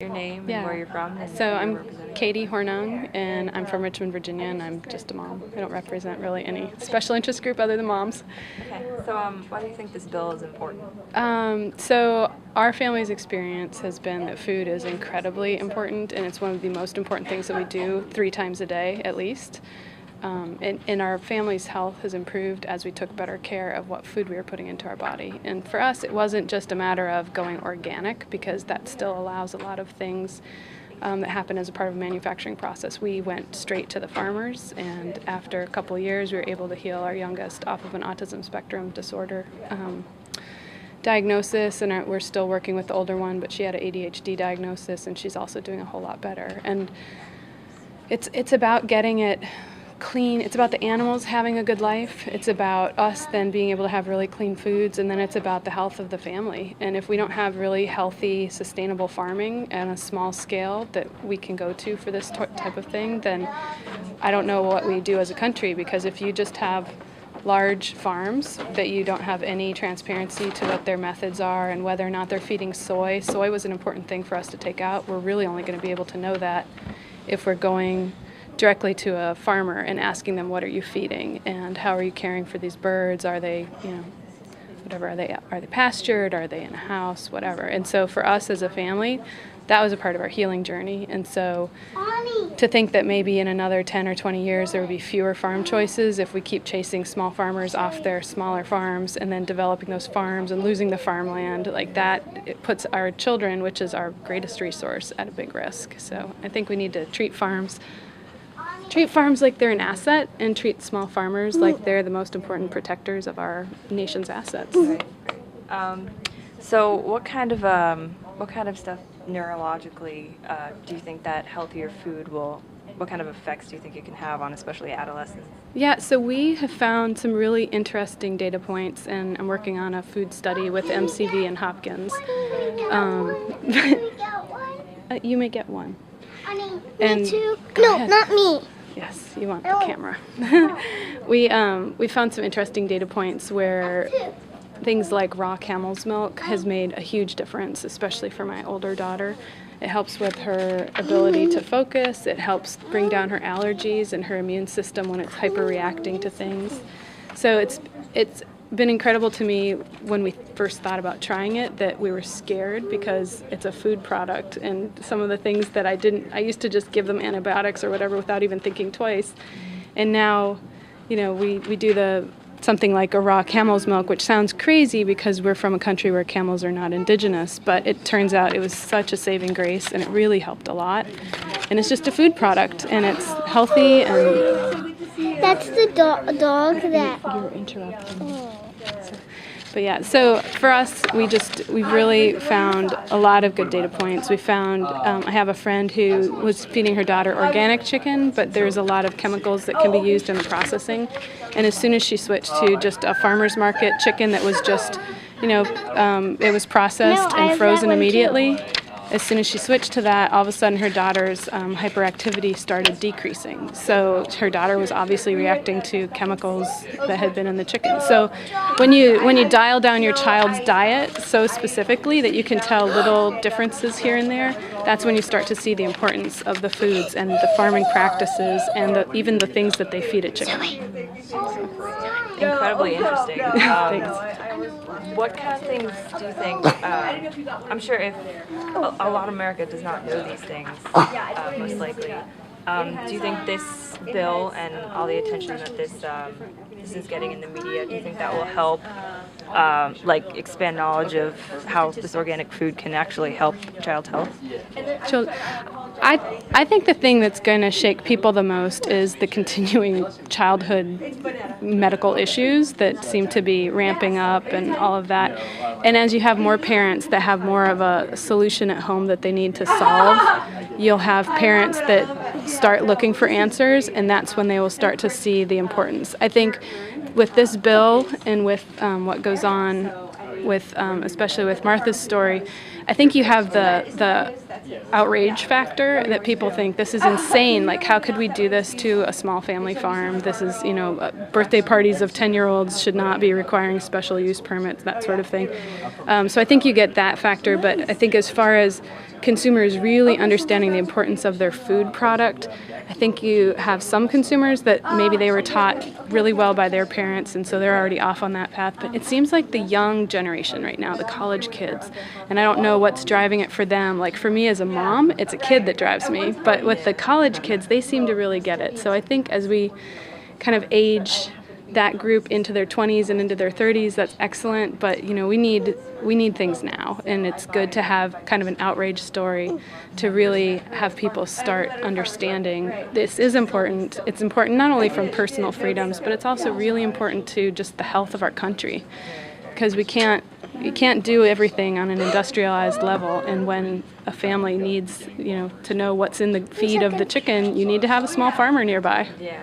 Your name and where you're from? And So I'm Katie Hornung, and I'm from Richmond, Virginia, and I'm just a mom. I don't represent really any special interest group other than moms. Okay. So why do you think this bill is important? So our family's experience has been that food is incredibly important, and it's one of the most important things that we do 3 times a day at least. And our family's health has improved as we took better care of what food we were putting into our body. And for us, it wasn't just a matter of going organic, because that still allows a lot of things that happen as a part of a manufacturing process. We went straight to the farmers, and after a couple of years, we were able to heal our youngest off of an autism spectrum disorder diagnosis, and we're still working with the older one, but she had an ADHD diagnosis, and she's also doing a whole lot better. And it's about getting it clean. It's about the animals having a good life. It's about us then being able to have really clean foods, and then it's about the health of the family. And if we don't have really healthy, sustainable farming at a small scale that we can go to for this type of thing, then I don't know what we do as a country, because if you just have large farms that you don't have any transparency to what their methods are and whether or not they're feeding soy. Soy was an important thing for us to take out. We're really only going to be able to know that if we're going directly to a farmer and asking them, what are you feeding and how are you caring for these birds? Are they, whatever, are they pastured? Are they in a house? Whatever. And so for us as a family, that was a part of our healing journey. And so to think that maybe in another 10 or 20 years there would be fewer farm choices if we keep chasing small farmers off their smaller farms and then developing those farms and losing the farmland like that, it puts our children, which is our greatest resource, at a big risk. So I think we need to treat farms like they're an asset, and treat small farmers like they're the most important protectors of our nation's assets. Right. So what kind of stuff neurologically do you think that healthier food what kind of effects do you think it can have on especially adolescents? Yeah, so we have found some really interesting data points, and I'm working on a food study with MCV and Hopkins. You may get one. Me too? No, not me. Yes, you want the camera. We found some interesting data points where things like raw camel's milk has made a huge difference, especially for my older daughter. It helps with her ability to focus. It helps bring down her allergies and her immune system when it's hyperreacting to things. So it's been incredible to me when we first thought about trying it that we were scared, because it's a food product, and some of the things that I used to just give them antibiotics or whatever without even thinking twice. And now, we do something like a raw camel's milk, which sounds crazy because we're from a country where camels are not indigenous, but it turns out it was such a saving grace, and it really helped a lot. And it's just a food product, and it's healthy. And that's the dog that... You're interrupting. But yeah, so for us, we've really found a lot of good data points. We found, I have a friend who was feeding her daughter organic chicken, but there's a lot of chemicals that can be used in the processing. And as soon as she switched to just a farmer's market chicken that was just, it was processed and frozen immediately, as soon as she switched to that, all of a sudden her daughter's hyperactivity started decreasing. So her daughter was obviously reacting to chemicals that had been in the chicken. So when you dial down your child's diet so specifically that you can tell little differences here and there, that's when you start to see the importance of the foods and the farming practices and even the things that they feed a chicken. Incredibly interesting. Thanks. What kind of things do you think, I'm sure if a lot of America does not know these things, most likely, do you think this bill and all the attention that this is getting in the media, do you think that will help expand knowledge of how this organic food can actually help child's health? I think the thing that's going to shake people the most is the continuing childhood medical issues that seem to be ramping up and all of that. And as you have more parents that have more of a solution at home that they need to solve, you'll have parents that start looking for answers, and that's when they will start to see the importance. I think with this bill and with what goes on with, especially with Martha's story, I think you have the outrage factor that people think this is insane. Like, how could we do this to a small family farm? This is, birthday parties of 10-year-olds should not be requiring special use permits, that sort of thing. So I think you get that factor, but I think as far as consumers really understanding the importance of their food product, I think you have some consumers that maybe they were taught really well by their parents, and so they're already off on that path. But it seems like the young generation right now, the college kids, and I don't know what's driving it for them. Like for me as a mom, it's a kid that drives me. But with the college kids, they seem to really get it. So I think as we kind of age that group into their 20s and into their 30s, that's excellent, but we need things now, and it's good to have kind of an outrage story to really have people start understanding this is important. It's important not only from personal freedoms, but it's also really important to just the health of our country, because you can't do everything on an industrialized level, and when a family needs to know what's in the feed of the chicken, you need to have a small farmer nearby. Yeah.